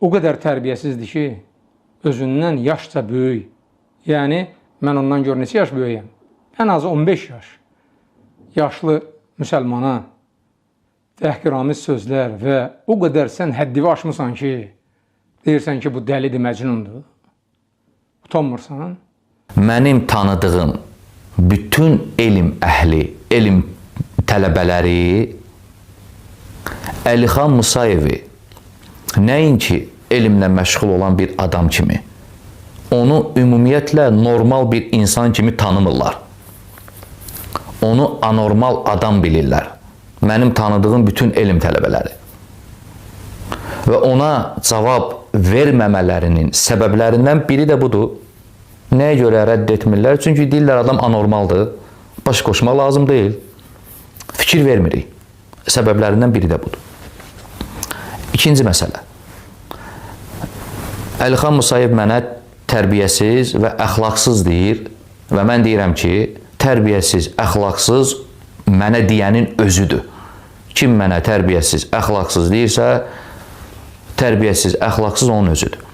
o qədər tərbiyəsizdir ki, özündən yaşca böyük. Yəni, mən ondan gör neçə yaş böyüyəm? Ən azı 15 yaş. Yaşlı müsəlmana təhqiramiz sözlər və o qədər sən həddini aşmısan ki, deyirsən ki, bu dəlidir, məcnundur. Utanmırsan? Mənim tanıdığım bütün elm əhli, elm tələbələri Əlixan Musayevi nəinki elmlə məşğul olan bir adam kimi, onu ümumiyyətlə normal bir insan kimi tanımırlar. Onu anormal adam bilirlər. Mənim tanıdığım bütün elm tələbələri. Və ona cavab verməmələrinin səbəblərindən biri də budur. Nəyə görə rədd etmirlər? Çünki deyirlər adam anormaldır, baş qoşmaq lazım deyil, fikir vermirik. Səbəblərindən biri də budur. İkinci məsələ. Əlixan Musayev mənə tərbiyəsiz və əxlaqsız deyir və mən deyirəm ki, tərbiyəsiz, əxlaqsız mənə deyənin özüdür. Kim mənə tərbiyəsiz, əxlaqsız deyirsə, tərbiyəsiz, əxlaqsız onun özüdür.